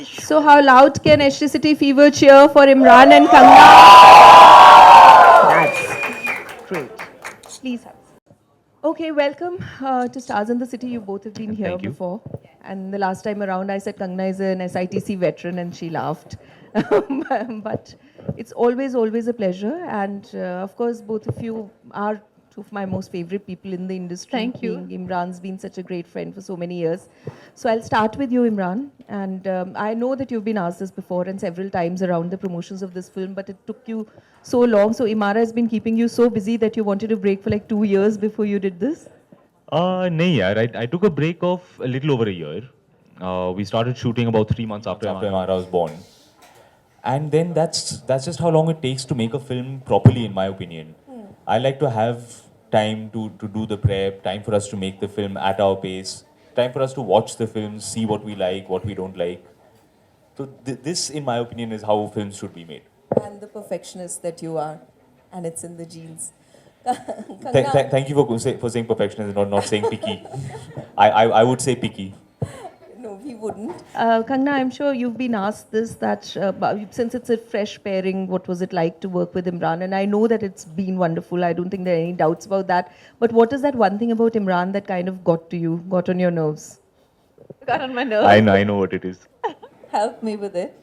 So how loud can Electricity Fever cheer for Imran and Kangana? That's great. Please have. Okay, welcome to Stars in the City. You both have been here Thank you. before. And the last time around, I said Kangana is an SITC veteran, and she laughed. But it's always a pleasure. And of course, both of you are two of my most favorite people in the industry. Thank you. Being Imran's been such a great friend for so many years. So I'll start with you, Imran. And I know that you've been asked this before and several times around the promotions of this film, but it took you so long. So Imara has been keeping you so busy that you wanted a break for like 2 years before you did this. Nahi yaar, I took a break of a little over a year. We started shooting about 3 months after Imara was born. And then that's just how long it takes to make a film properly, in my opinion. I like to have time to do the prep, time for us to make the film at our pace, time for us to watch the film, see what we like, what we don't like. So this, in my opinion, is how films should be made. And the perfectionist that you are, and it's in the genes. Thank you for saying perfectionist and not saying picky. I would say picky. No, we wouldn't. Kangna, I'm sure you've been asked this, that since it's a fresh pairing, what was it like to work with Imran? And I know that it's been wonderful. I don't think there are any doubts about that. But what is that one thing about Imran that kind of got to you, got on your nerves? Got on my nerves. I know what it is. Help me with it.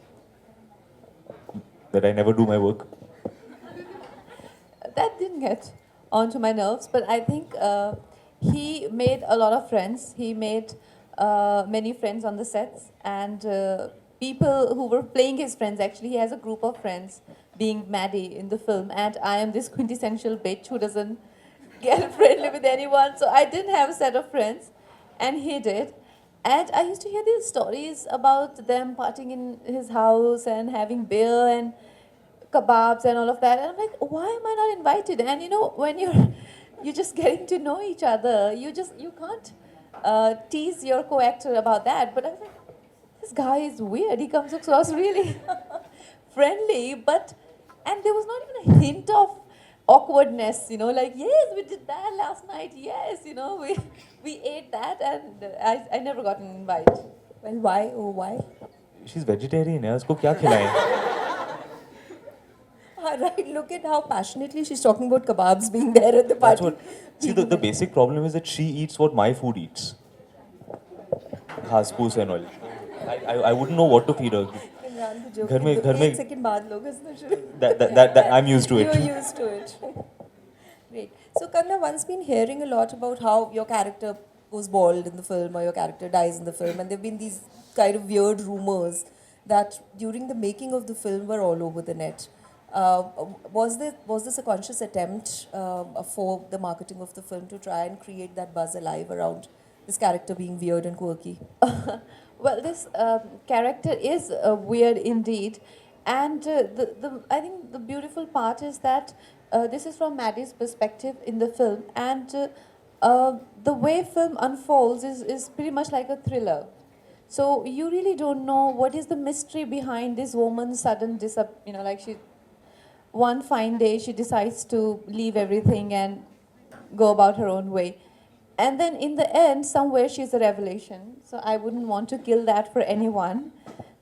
That I never do my work. That didn't get onto my nerves, but I think he made a lot of friends. He made many friends on the sets, and people who were playing his friends, actually, he has a group of friends, being Maddie in the film, and I am this quintessential bitch who doesn't get friendly with anyone, so I didn't have a set of friends, and he did. And I used to hear these stories about them partying in his house and having beer and kebabs and all of that. And I'm like, why am I not invited? And you know, when you're just getting to know each other, you can't tease your co-actor about that. But I was like, this guy is weird. He comes across really friendly, and there was not even a hint of awkwardness, you know, like, yes, we did that last night, yes, you know, we ate that, and I never got an invite. Well, why? Oh, why? She's vegetarian. है उसको क्या खिलाएं? Right, look at how passionately she's talking about kebabs being there at the party. That's what. See, the basic problem is that she eats what my food eats. Haspoos and all. I wouldn't know what to feed her. Imran, the joke. घर में एक second बाद लोग हंसना शुरू. that I'm used to it. You're used to it. Great. So, Kangana, one's been hearing a lot about how your character goes bald in the film or your character dies in the film, and there have been these kind of weird rumors that during the making of the film were all over the net. Was this a conscious attempt for the marketing of the film to try and create that buzz alive around this character being weird and quirky? Well, this character is weird indeed, and I think the beautiful part is that this is from Maddie's perspective in the film, and the way film unfolds is pretty much like a thriller. So you really don't know what is the mystery behind this woman's sudden like one fine day she decides to leave everything and go about her own way. And then in the end, somewhere she's a revelation. So I wouldn't want to kill that for anyone.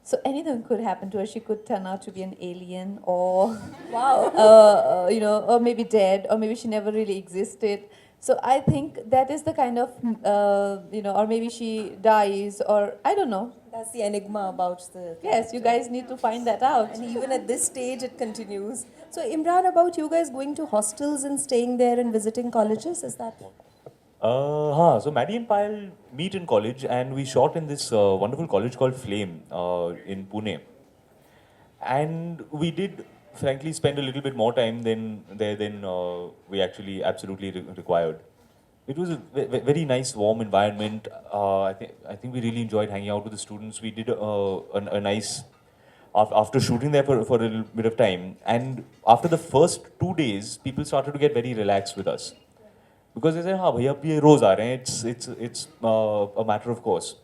So anything could happen to her. She could turn out to be an alien, or Wow. or maybe dead, or maybe she never really existed. So I think that is the kind of, or maybe she dies, or I don't know. That's the enigma about the. Yes, you guys need to find that out. And even at this stage, it continues. So, Imran, about you guys going to hostels and staying there and visiting colleges, is that? So Maddie and Payal meet in college, and we shot in this wonderful college called Flame in Pune. And we did, frankly, spend a little bit more time than we actually absolutely required. It was a very nice, warm environment. I think we really enjoyed hanging out with the students. We did a nice, after shooting there for a little bit of time, and after the first 2 days, people started to get very relaxed with us. Because they said, हाँ भैया अब ये रोज आ रहे हैं, it's a matter of course.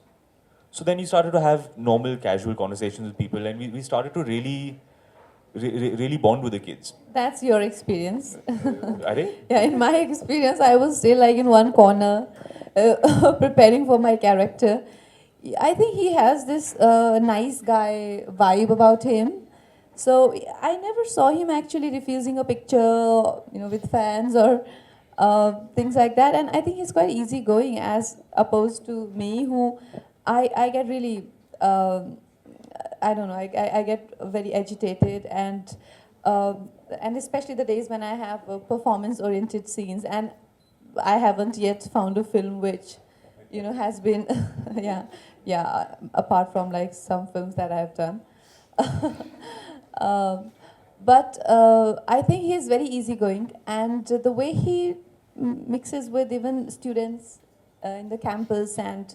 So then you started to have normal, casual conversations with people, and we started to really bond with the kids. That's your experience. Are? Yeah, in my experience, I was still like in one corner, preparing for my character. I think he has this nice guy vibe about him. So I never saw him actually refusing a picture, with fans or things like that. And I think he's quite easygoing as opposed to me, who I get really, I don't know, I get very agitated and especially the days when I have performance-oriented scenes, and I haven't yet found a film which, has been, apart from like some films that I've done. But I think he is very easygoing, and the way he mixes with even students in the campus and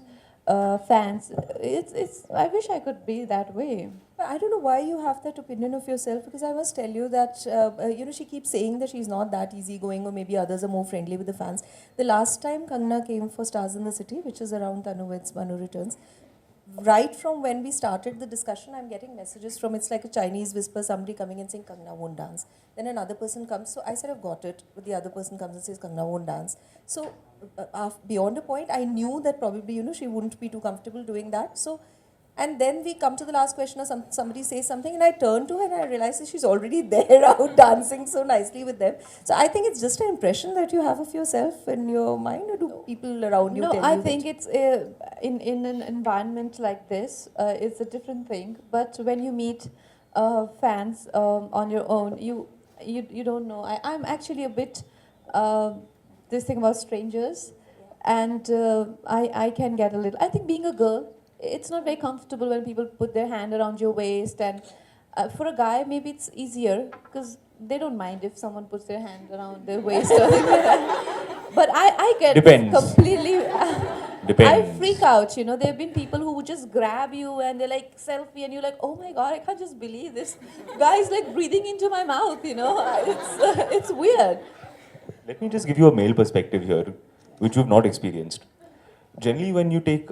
fans, it's. I wish I could be that way. But I don't know why you have that opinion of yourself, because I must tell you that she keeps saying that she's not that easygoing, or maybe others are more friendly with the fans. The last time Kangana came for Stars in the City, which is around Tanuved's Manu Returns, right from when we started the discussion, I'm getting messages from, it's like a Chinese whisper, somebody coming and saying Kangana won't dance. Then another person comes, so I said I've got it, but the other person comes and says Kangana won't dance. So beyond a point, I knew that probably, she wouldn't be too comfortable doing that. So, and then we come to the last question, or somebody says something, and I turn to her and I realize that she's already there out dancing so nicely with them. So I think it's just an impression that you have of yourself in your mind, or do people around you No, tell I you think that? it's in an environment like this, it's a different thing. But when you meet fans on your own, you don't know. I'm actually a bit this thing about strangers, and I can get a little. I think being a girl, it's not very comfortable when people put their hand around your waist, and for a guy maybe it's easier because they don't mind if someone puts their hand around their waist or something like that. But I get Depends. completely. I Depends. freak out. There have been people who would just grab you and they're like selfie, and you're like, oh my god, I can't just believe this guy is like breathing into my mouth. It's weird. Let me just give you a male perspective here, which you've not experienced. Generally, when you take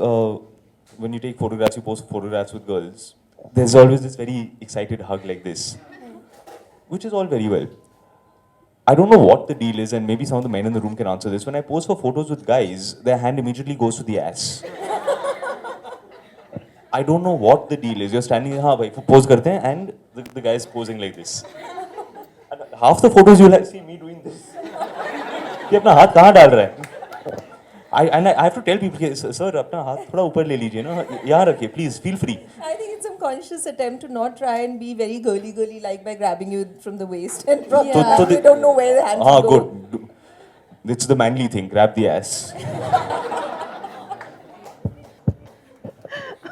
photographs, you post photographs with girls, there's always this very excited hug like this, which is all very well. I don't know what the deal is, and maybe some of the men in the room can answer this. When I pose for photos with guys, their hand immediately goes to the ass. I don't know what the deal is. You're standing, हाँ भाई, pose करते हैं, and the guy is posing like this. And half the photos you'll see me doing this. कि अपना हाथ कहाँ डाल रहा है? I have to tell people, sir, अपना हाथ थोड़ा ऊपर ले लीजिए ना, यहाँ रखिए, please, feel free. I think it's some conscious attempt to not try and be very girly like by grabbing you from the waist and from Yeah. they don't know where the hands Ah, go. good. It's the manly thing, grab the ass.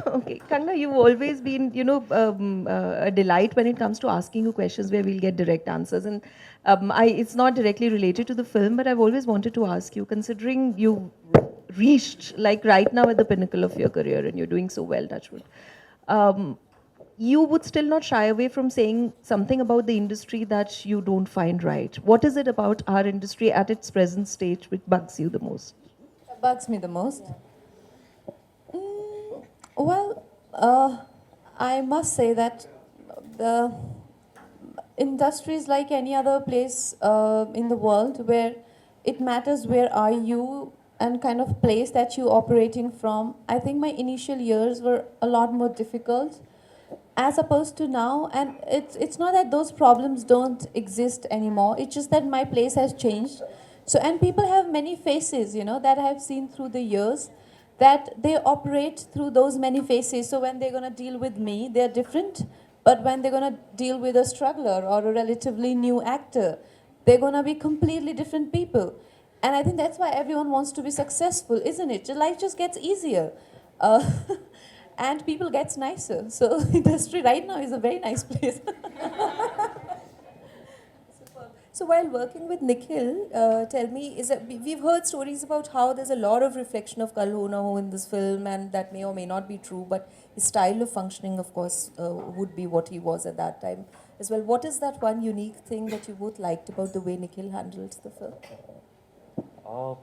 Okay, Kangana, you've always been, a delight when it comes to asking you questions where we'll get direct answers. And it's not directly related to the film, but I've always wanted to ask you, considering you reached, like right now, at the pinnacle of your career, and you're doing so well, touch wood, you would still not shy away from saying something about the industry that you don't find right. What is it about our industry at its present stage which bugs you the most? That bugs me the most. Well, I must say that the industry is like any other place in the world where it matters where are you and kind of place that you operating from. I think my initial years were a lot more difficult as opposed to now, and it's not that those problems don't exist anymore, it's just that my place has changed. So, and people have many faces, that I have seen through the years, that they operate through those many faces. So when they're going to deal with me, they're different, but when they're going to deal with a struggler or a relatively new actor, they're going to be completely different people. And I think that's why everyone wants to be successful, isn't it? Life just gets easier. And people gets nicer. So industry right now is a very nice place. So while working with Nikhil, tell me, we've heard stories about how there's a lot of reflection of Kal Ho Na Ho in this film, and that may or may not be true, but his style of functioning, of course, would be what he was at that time as well. What is that one unique thing that you both liked about the way Nikhil handled the film? Kal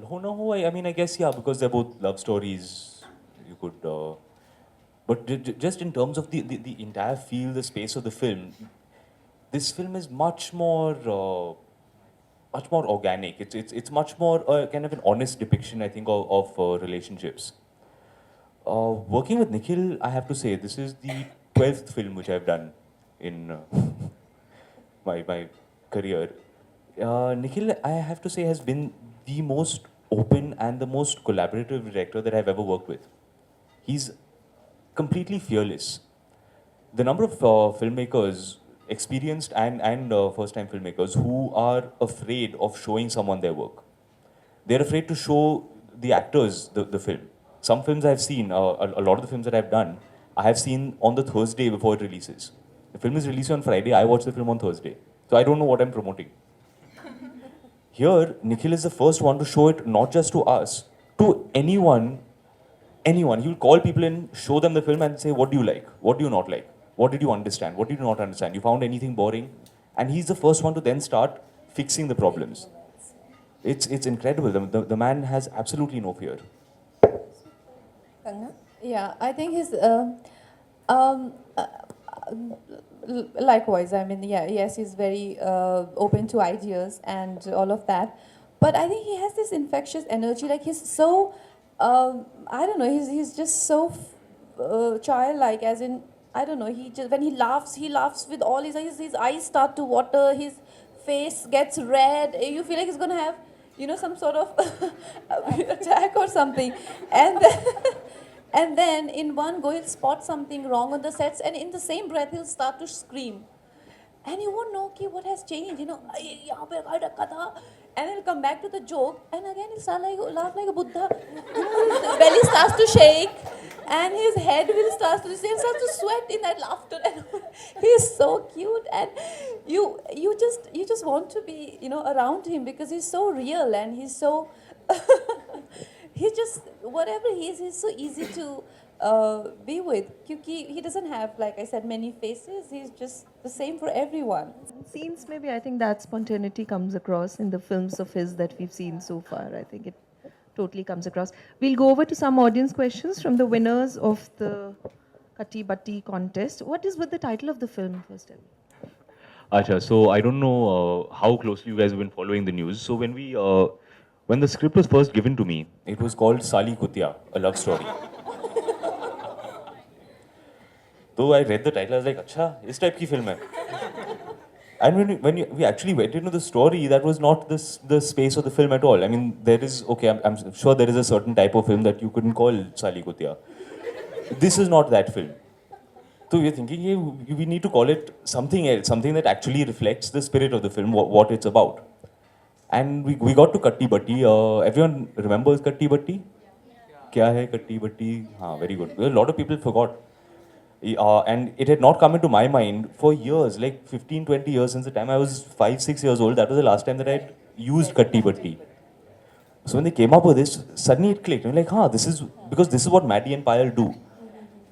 Ho Na Ho, I mean, I guess, yeah, because they're both love stories, you could... but just in terms of the entire feel, the space of the film, this film is much more organic. It's much more kind of an honest depiction, I think, of relationships. Working with Nikhil, I have to say, this is the 12th film which I've done in my career. Nikhil, I have to say, has been the most open and the most collaborative director that I've ever worked with. He's completely fearless. The number of filmmakers, experienced and first-time filmmakers, who are afraid of showing someone their work. They're afraid to show the actors the film. Some films I've seen, a lot of the films that I've done, I have seen on the Thursday before it releases. The film is released on Friday, I watch the film on Thursday. So I don't know what I'm promoting. Here, Nikhil is the first one to show it not just to us, to anyone. He will call people in, show them the film and say, what do you like? What do you not like? What did you understand? What did you not understand? You found anything boring? And he's the first one to then start fixing the problems. It's incredible. The man has absolutely no fear. Kangana? Yeah, I think his um, uh, likewise. I mean, yeah, yes, he's very open to ideas and all of that. But I think he has this infectious energy. Like he's so, I don't know. He's just so childlike. As in, I don't know. He just when he laughs with all his eyes. His eyes start to water. His face gets red. You feel like he's gonna have, some sort of attack or something. And then, and then in one go, he'll spot something wrong on the sets, and in the same breath, he'll start to scream. And you won't know okay, what has changed, "Ay, yahan pe I rakha tha." And then he'll come back to the joke, and again he'll start laugh like a Buddha. His belly starts to shake, and his head will start to sweat in that laughter. And he's so cute, and you just want to be around him because he's so real and he's so he's just whatever he is, he's so easy to be with. Because he doesn't have, like I said, many faces. He's just the same for everyone. Scenes, maybe I think that spontaneity comes across in the films of his that we've seen so far. I think it totally comes across. We'll go over to some audience questions from the winners of the Katti Batti contest. What is with the title of the film, first of all? Acha, so I don't know how closely you guys have been following the news. So when the script was first given to me, it was called Sali Kutya, a love story. Though I read the title, I was like, "Acha, this type ki film hai." And when we actually went into the story, that was not the space of the film at all. I mean, there is, okay, I'm sure there is a certain type of film that you couldn't call Sali Kutya. This is not that film. So we're thinking, hey, we need to call it something else, something that actually reflects the spirit of the film, what it's about. And we got to Katti Batti. Everyone remembers Katti Batti? Kya hai Katti Batti? Haan, very good. A lot of people forgot. And it had not come into my mind for years, like 15, 20 years since the time I was 5, 6 years old. That was the last time that I had used Katti Batti. So when they came up with this, suddenly it clicked. I'm like, this is what Maddie and Payal do.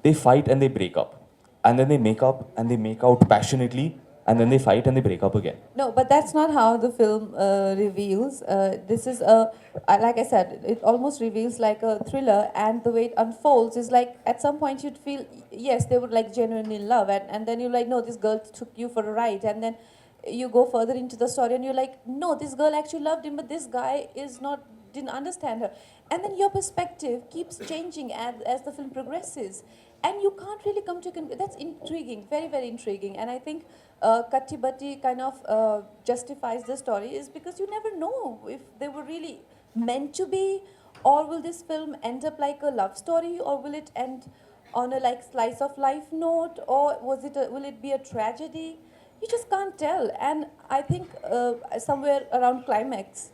They fight and they break up. And then they make up and they make out passionately. And then they fight and they break up again. No, but that's not how the film reveals. This is like I said, it almost reveals like a thriller, and the way it unfolds is like at some point you'd feel, yes, they were like genuinely in love, and then you're like, no, this girl took you for a ride, and then you go further into the story and you're like, no, this girl actually loved him, but this guy didn't understand her. And then your perspective keeps changing as the film progresses. And you can't really come to that's intriguing, very, very intriguing. And I think Katti Batti kind of justifies the story is because you never know if they were really meant to be, or will this film end up like a love story, or will it end on a like slice of life note, or will it be a tragedy? You just can't tell. And I think somewhere around climax,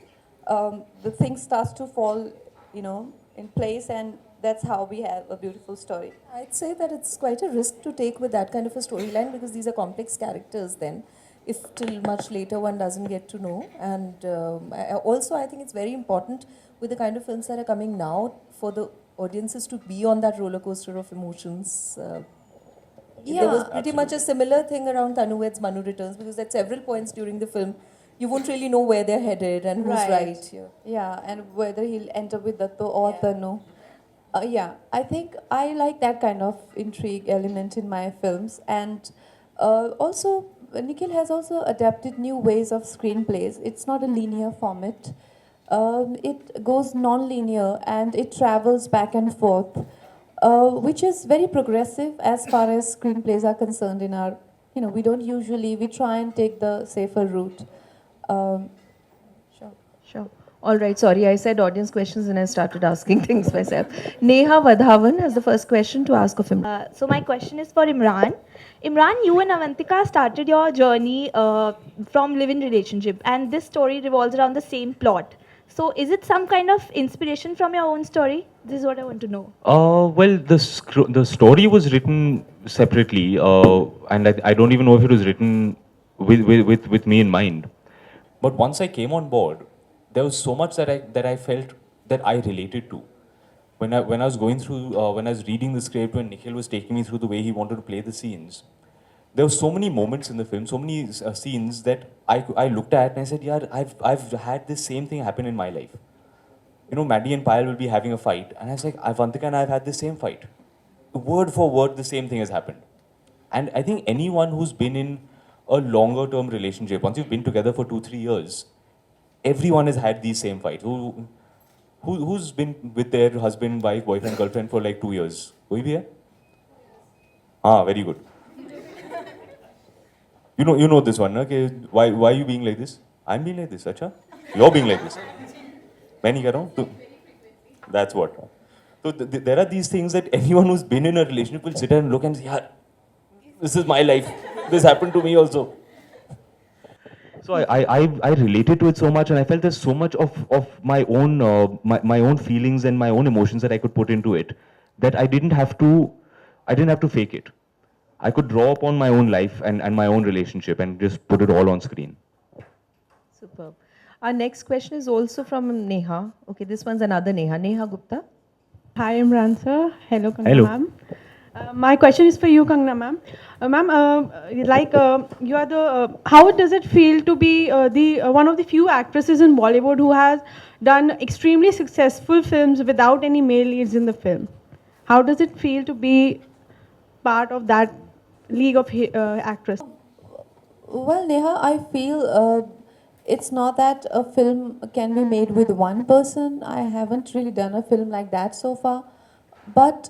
the thing starts to fall, in place, and that's how we have a beautiful story. I'd say that it's quite a risk to take with that kind of a storyline because these are complex characters then, if till much later one doesn't get to know. And I think it's very important with the kind of films that are coming now for the audiences to be on that roller coaster of emotions. Yeah, there was pretty much a similar thing around Tanuved's Manu Returns because at several points during the film, you won't really know where they're headed and who's right here. Yeah, and whether he'll end up with Datto or Tanu. Yeah, I think I like that kind of intrigue element in my films. And also, Nikhil has also adapted new ways of screenplays. It's not a linear format. It goes non-linear and it travels back and forth. which is very progressive as far as screenplays are concerned in our, we don't usually, we try and take the safer route. Um, sure. Sure. All right, sorry, I said audience questions and I started asking things myself. Neha Vadhavan has the first question to ask of him. So my question is for Imran. Imran, you and Avantika started your journey from live-in relationship, and this story revolves around the same plot. So is it some kind of inspiration from your own story? This is what I want to know. Well, the story was written separately, and I don't even know if it was written with me in mind. But once I came on board, there was so much that I felt that I related to. When I was going through, when I was reading the script, when Nikhil was taking me through the way he wanted to play the scenes, there were so many moments in the film, so many scenes that I looked at and I said, yeah, I've had this same thing happen in my life. You know, Maddie and Payal will be having a fight, and I was like, Avantika and I have had the same fight. Word for word, the same thing has happened. And I think anyone who's been in a longer term relationship, once you've been together for 2-3 years, everyone has had these same fights. Who's been with their husband, wife, boyfriend, girlfriend for like 2 years? Koi bhi hai? Ah, very good. You know this one, na? Why are you being like this? I'm being like this, acha? You're being like this. मैं नहीं कर रहा हूँ. That's what. So there are these things that anyone who's been in a relationship will sit and look and say, yeah, this is my life. This happened to me also. So I related to it so much, and I felt there's so much of my own my own feelings and my own emotions that I could put into it, that I didn't have to fake it. I could draw upon my own life and my own relationship and just put it all on screen. Superb. Our next question is also from Neha. Okay, this one's another Neha. Neha Gupta. Hi, Imran sir. Hello, Kangana Hello. ma'am. My question is for you, Kangana ma'am. Ma'am, you are the. How does it feel to be the one of the few actresses in Bollywood who has done extremely successful films without any male leads in the film? How does it feel to be part of that league of actresses? Well, Neha, I feel it's not that a film can be made with one person. I haven't really done a film like that so far. But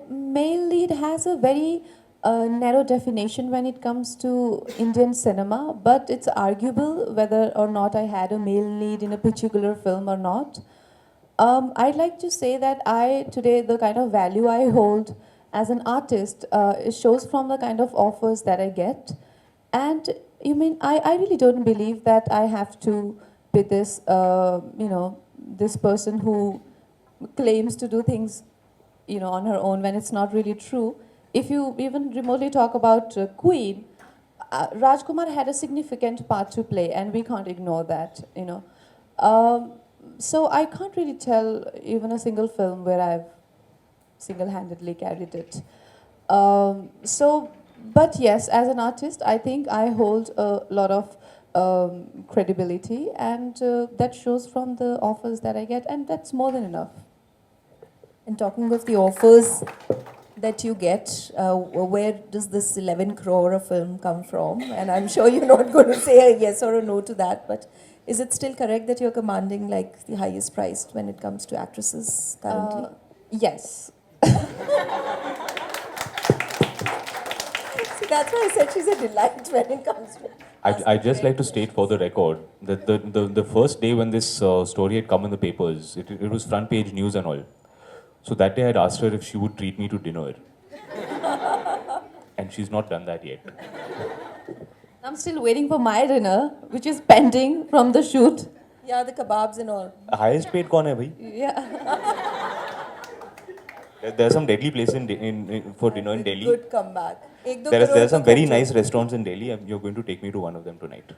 male lead has a very narrow definition when it comes to Indian cinema. But it's arguable whether or not I had a male lead in a particular film or not. I'd like to say that today, the kind of value I hold as an artist, it shows from the kind of offers that I get. And I really don't believe that I have to be this, this person who claims to do things, on her own when it's not really true. If you even remotely talk about Queen, Rajkumar had a significant part to play, and we can't ignore that, So I can't really tell even a single film where I've single-handedly carried it. But yes, as an artist, I think I hold a lot of credibility, and that shows from the offers that I get, and that's more than enough. And talking of the offers that you get, where does this 11 crore a film come from? And I'm sure you're not going to say a yes or a no to that, but is it still correct that you're commanding like the highest price when it comes to actresses currently? Yes. See, that's why I said she's a delight when it comes to. I'd just like to state for the record that the first day when this story had come in the papers, it was front page news and all. So that day I'd asked her if she would treat me to dinner. And she's not done that yet. I'm still waiting for my dinner, which is pending from the shoot. Yeah, the kebabs and all. Highest paid kaun hai bhai? Yeah. There are some deadly places for dinner in Delhi. Good comeback. There are some very nice restaurants in Delhi, and you're going to take me to one of them tonight.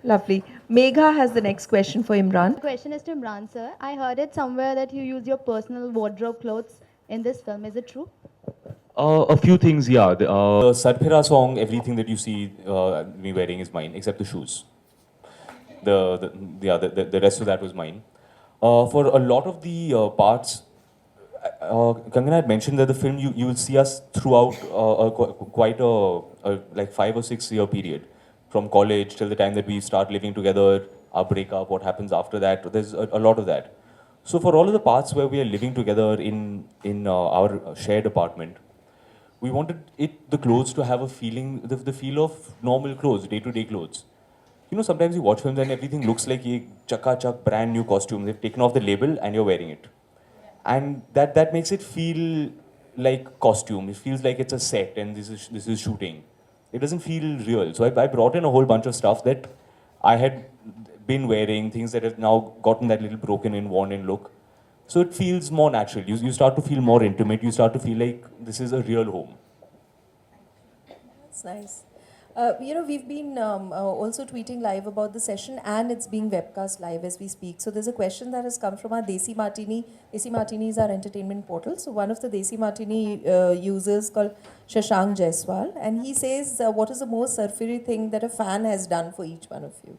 Lovely. Megha has the next question for Imran. The question is to Imran sir. I heard it somewhere that you use your personal wardrobe clothes in this film. Is it true? A few things, yeah. The Sarphira song, everything that you see me wearing is mine, except the shoes. The rest of that was mine. For a lot of the parts, Kangana had mentioned that the film you will see us throughout quite a like 5 or 6 year period, from college till the time that we start living together, our breakup, what happens after that. There's a lot of that. So for all of the parts where we are living together in our shared apartment, we wanted the clothes to have a feeling, the feel of normal clothes, day-to-day clothes. You know, sometimes you watch films and everything looks like a chaka-chak brand new costume. They've taken off the label and you're wearing it. And that makes it feel like costume. It feels like it's a set and this is shooting. It doesn't feel real. So I brought in a whole bunch of stuff that I had been wearing, things that have now gotten that little broken in, worn in look. So it feels more natural. You start to feel more intimate. You start to feel like this is a real home. That's nice. We've been also tweeting live about the session, and it's being webcast live as we speak. So there's a question that has come from our Desimartini. Desimartini is our entertainment portal. So one of the Desimartini users called Shashank Jaiswal, and he says, what is the most surfery thing that a fan has done for each one of you?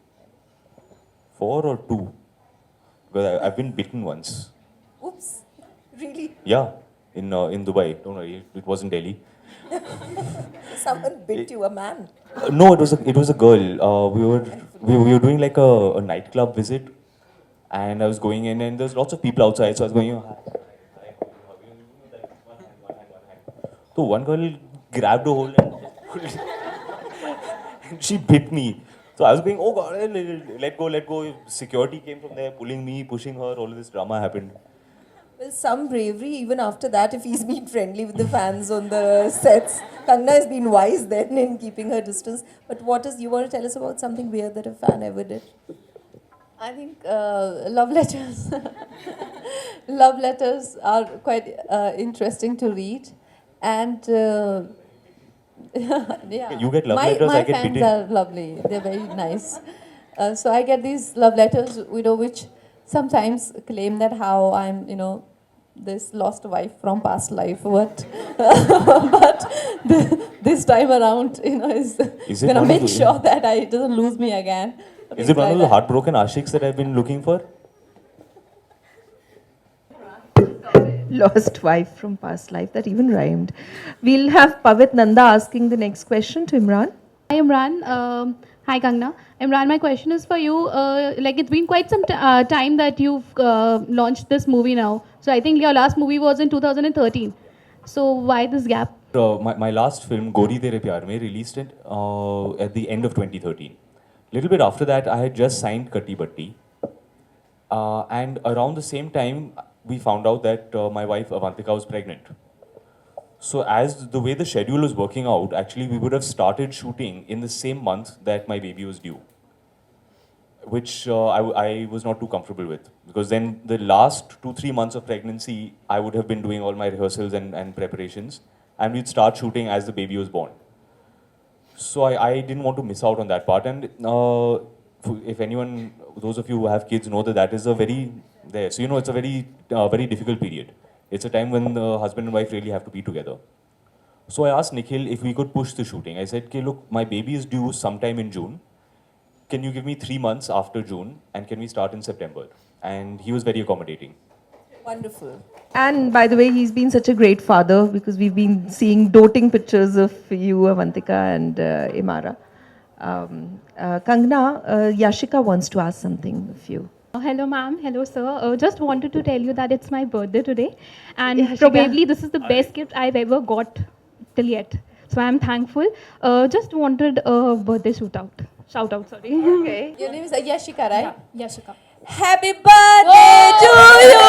4 or 2? Because I've been bitten once. Oops, really? Yeah, in Dubai. Don't worry, it wasn't Delhi. Someone bit you, a man? No, it was a girl. We were doing like a nightclub visit, and I was going in, and there's lots of people outside, so I was going. So one girl grabbed a hold and she bit me. So I was going, oh god, let go, let go. Security came from there, pulling me, pushing her. All of this drama happened. Well, some bravery even after that if he's been friendly with the fans on the sets. Kangana has been wise then in keeping her distance. But you want to tell us about something weird that a fan ever did? I think love letters. Love letters are quite interesting to read. And yeah, You get love letters, my I get fans bitten. are lovely. They're very nice. So I get these love letters, which sometimes claim that how I'm, this lost wife from past life. But this time around, Is it gonna one of make the- sure that it doesn't lose me again. Is it one of the heartbroken ashiks that I've been looking for? Lost wife from past life. That even rhymed. We'll have Pavit Nanda asking the next question to Imran. Hi Imran. Hi Kangana. Imran, my question is for you. It's been quite some time that you've launched this movie now. So I think your last movie was in 2013. So why this gap? My last film, Gori Tere Pyar Mein, released it at the end of 2013. Little bit after that, I had just signed Katti Batti. And around the same time, we found out that my wife Avantika was pregnant. So as the way the schedule was working out, actually we would have started shooting in the same month that my baby was due, which I was not too comfortable with, because then the last 2-3 months of pregnancy, I would have been doing all my rehearsals and preparations, and we'd start shooting as the baby was born. So I didn't want to miss out on that part, and if anyone, those of you who have kids know that is a very, so it's a very difficult period. It's a time when the husband and wife really have to be together. So I asked Nikhil if we could push the shooting. I said, okay, look, my baby is due sometime in June. Can you give me 3 months after June, and can we start in September? And he was very accommodating. Wonderful. And by the way, he's been such a great father, because we've been seeing doting pictures of you, Avantika, and Imara. Kangana, Yashika wants to ask something of you. Hello ma'am, hello sir. Just wanted to tell you that it's my birthday today. And Yashika. probably this is the best gift I've ever got till yet. So I'm thankful. Just wanted a birthday shout out, sorry. Okay. Your name is Yashika, right? Yashika. Happy birthday to you.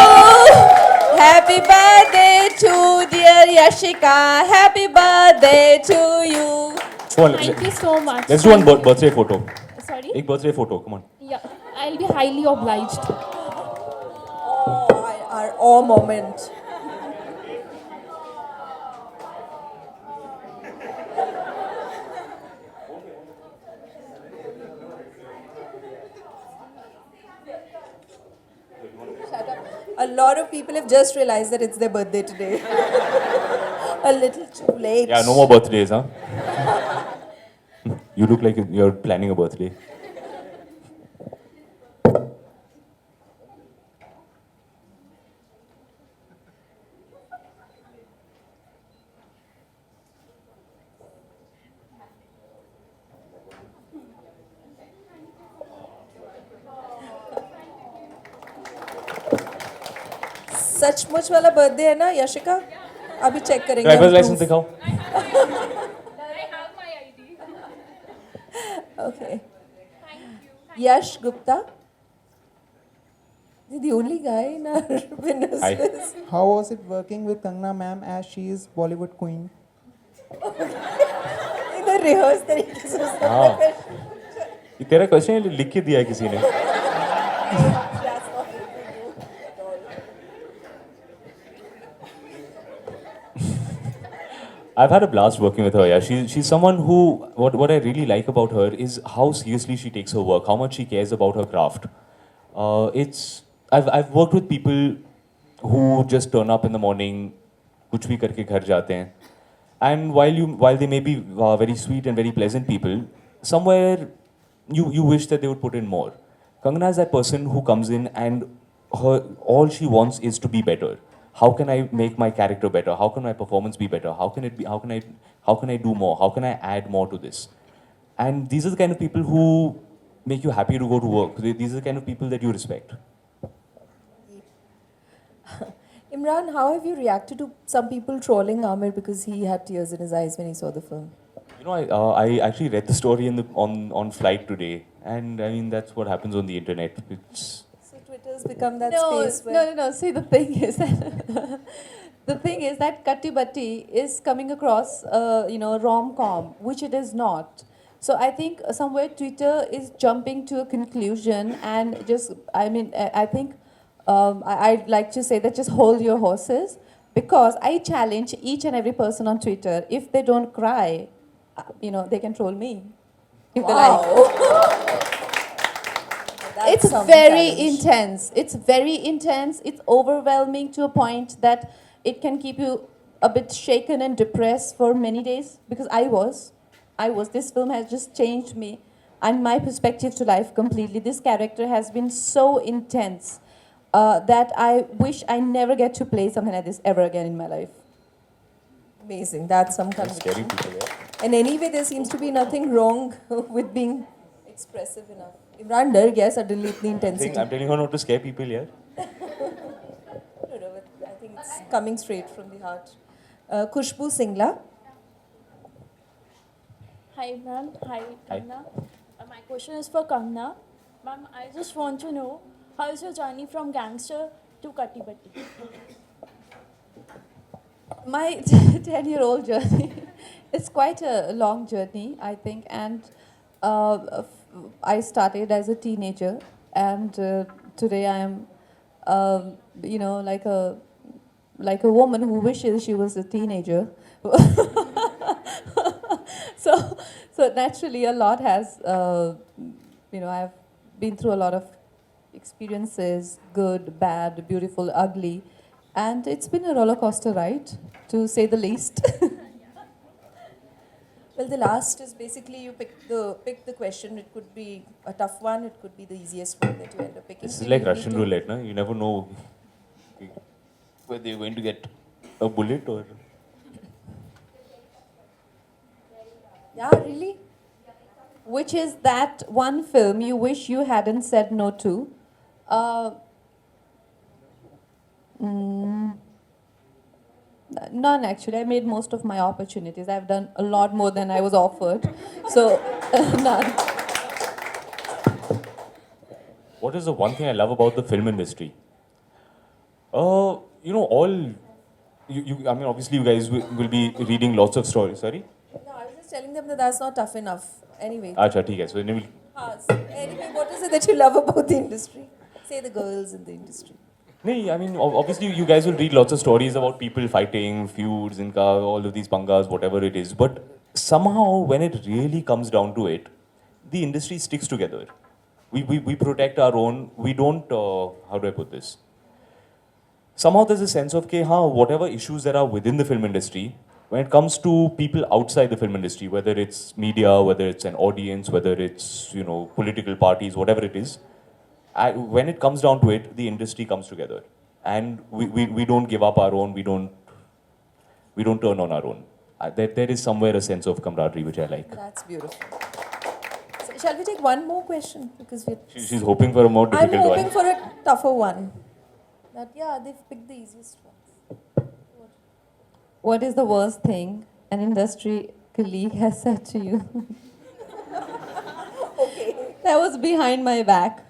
Happy birthday to dear Yashika. Happy birthday to you. Come on, Thank you so much. let's do one birthday photo. Sorry? Ek birthday photo, come on. Yeah, I'll be highly obliged. Oh, our awe moment. Shut up. A lot of people have just realized that it's their birthday today. A little too late. Yeah, no more birthdays, huh? You look like you're planning a birthday. सचमुच वाला birthday है ना यशिका? अभी check करेंगे. Drivers हम licence proof. दिखाओ. Okay. Yash Gupta. Is he the only guy in our winners Hi. list? How was it working with Kangana ma'am as she is Bollywood queen? इधर rehearse तरीके से उसने हाँ. अपना question. ये तेरा क्वेश्चन लिख के दिया है किसी ने. That's not what we do at all. I've had a blast working with her. Yeah, she's someone who what I really like about her is how seriously she takes her work, how much she cares about her craft. I've worked with people who just turn up in the morning, कुछ भी करके घर जाते हैं, and while they may be very sweet and very pleasant people, somewhere you wish that they would put in more. Kangana is that person who comes in and all she wants is to be better. How can I make my character better? How can my performance be better? How can I do more? How can I add more to this? And these are the kind of people who make you happy to go to work. These are the kind of people that you respect. Imran, how have you reacted to some people trolling Amir because he had tears in his eyes when he saw the film? You know, I actually read the story on flight today, and I mean that's what happens on the internet. So Twitter's become that No, space where... no. See, the thing is that the thing is that Katti Batti is coming across, rom-com, which it is not. So I think somewhere Twitter is jumping to a conclusion and I think I'd like to say that just hold your horses, because I challenge each and every person on Twitter, if they don't cry, they can troll me. If they like. That's It's some very challenge. intense. It's very intense. It's overwhelming to a point that it can keep you a bit shaken and depressed for many days, because I was. This film has just changed me and my perspective to life completely. This character has been so intense that I wish I never get to play something like this ever again in my life. Amazing. That's some Scary conviction. people, yeah. And anyway, there seems to be nothing wrong with being expressive enough. Imran डर गया suddenly इतनी intensity. I'm telling her not to scare people, yeah. No, but I think it's coming straight from the heart. Khushbu Singla. Hi, ma'am. Hi, Hi. Kangana. My question is for Kangana. Ma'am, I just want to know, how is your journey from gangster to Katti Batti? My 10-year-old journey, it's quite a long journey, I think, and I started as a teenager, and today I am, like a woman who wishes she was a teenager. So naturally, a lot has, I've been through a lot of experiences, good, bad, beautiful, ugly, and it's been a roller coaster ride, to say the least. Well, the last is basically you pick the question. It could be a tough one. It could be the easiest one that you end up picking. This So is like you need Russian to- roulette, no? You never know whether you're going to get a bullet or. Yeah, really? Which is that one film you wish you hadn't said no to? None, actually. I made most of my opportunities. I've done a lot more than I was offered. So, none. What is the one thing I love about the film industry? I mean, obviously, you guys will be reading lots of stories. Sorry? No, I was just telling them that that's not tough enough. Anyway. Acha, theek hai. So, anyway, Anyway, what is it that you love about the industry? Say the girls in the industry. nee, I mean, obviously, you guys will read lots of stories about people fighting, feuds, all of these pangas, whatever it is. But somehow, when it really comes down to it, the industry sticks together. We protect our own. We don't, how do I put this? Somehow there's a sense of, whatever issues there are within the film industry, when it comes to people outside the film industry, whether it's media, whether it's an audience, whether it's, political parties, whatever it is, when it comes down to it, the industry comes together. And we don't give up our own, we don't turn on our own. There is somewhere a sense of camaraderie which I like. That's beautiful. So, shall we take one more question? Because we're... She's hoping for a more I'm difficult hoping one. for a tougher one. That, yeah, they've picked the easiest ones. What is the worst thing an industry colleague has said to you? Okay. That was behind my back.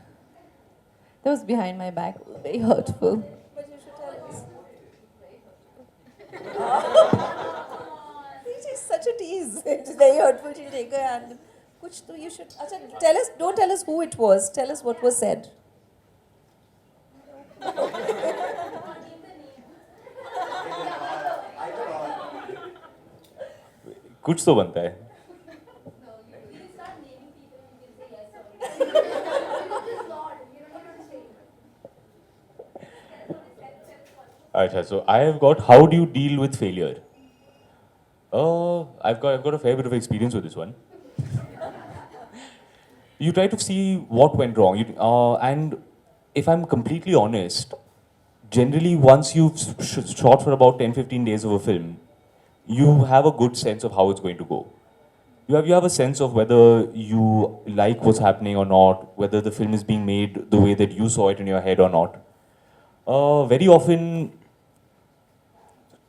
That was behind my back. Very hurtful. But you should tell us. She's such a tease. It's very hurtful. She'll take her hand. Kuch to you should. Acha, tell us. Don't tell us who it was. Tell us what was said. कुछ तो बनता है. Alright, so I have got how do you deal with failure? I've got a fair bit of experience with this one. You try to see what went wrong, and if I'm completely honest, generally once you've shot for about 10-15 days of a film, you have a good sense of how it's going to go. You have a sense of whether you like what's happening or not, whether the film is being made the way that you saw it in your head or not. Very often,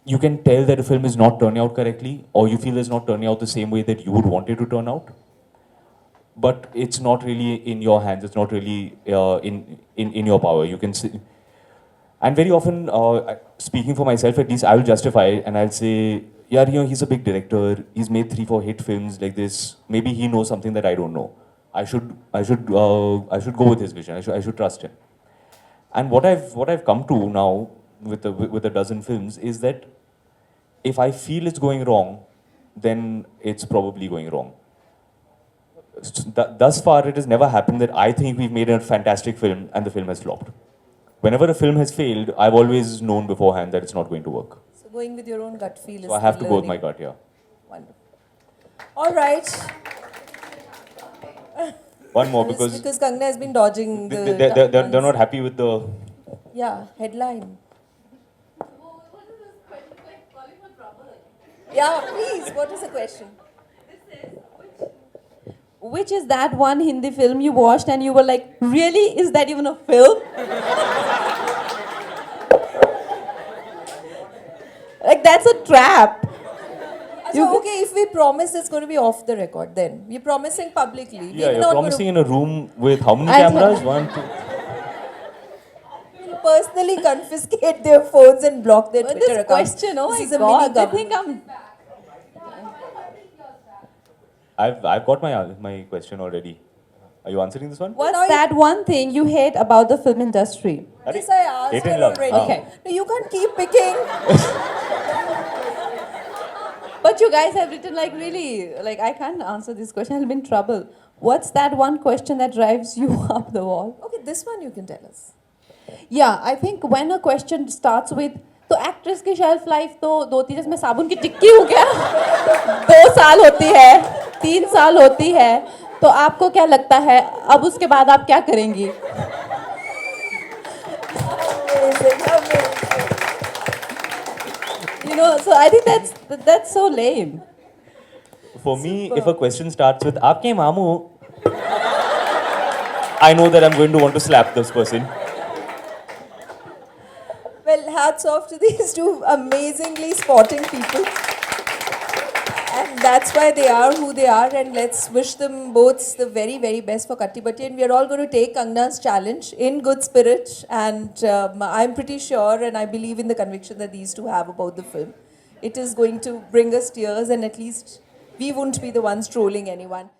you can tell that a film is not turning out correctly, or you feel it's not turning out the same way that you would want it to turn out. But it's not really in your hands. It's not really in your power. You can see. And very often, speaking for myself at least, I will justify it and I'll say, yeah, he's a big director. He's made 3-4 hit films like this. Maybe he knows something that I don't know. I should go with his vision. I should trust him. And what I've come to now with a dozen films is that if I feel it's going wrong, then it's probably going wrong. Thus far, it has never happened that I think we've made a fantastic film and the film has flopped. Whenever a film has failed, I've always known beforehand that it's not going to work. So going with your own gut feel is. So I have the to go with my learning. gut, yeah. Wonderful. All right. One more It's because because Kangana has been dodging the. they're not happy with the. Yeah, headline. Yeah, please. What is the question? Which is that one Hindi film you watched and you were like, really? Is that even a film? Like, that's a trap. So, okay, if we promise it's going to be off the record, then we're promising publicly. Yeah, We're you're not promising in a room with how many I cameras? 1, 2. We'll personally confiscate their phones and block their But Twitter this accounts. question, oh This my is a god, mini I government. think I've got my question already. Are you answering this one? What's that one thing you hate about the film industry? This I asked Hate her and love. already. Okay. No, you can't keep picking. But you guys have written like really, like I can't answer this question, I'll be in trouble. What's that one question that drives you up the wall? Okay, this one you can tell us. Yeah, I think when a question starts with, तो actress की shelf life तो 2-3 जैसे मैं साबुन की टिक्की हूँ क्या 2 साल होती है 3 साल होती है तो आपको क्या लगता है अब उसके बाद आप क्या करेंगी You know, so I think that's so lame. For me, if a question starts with "Aapke mamu," I know that I'm going to want to slap this person. Well, hats off to these two amazingly sporting people. And that's why they are who they are. And let's wish them both the very, very best for Katti Batti. And we are all going to take Kangana's challenge in good spirit. And I'm pretty sure and I believe in the conviction that these two have about the film. It is going to bring us tears and at least we won't be the ones trolling anyone.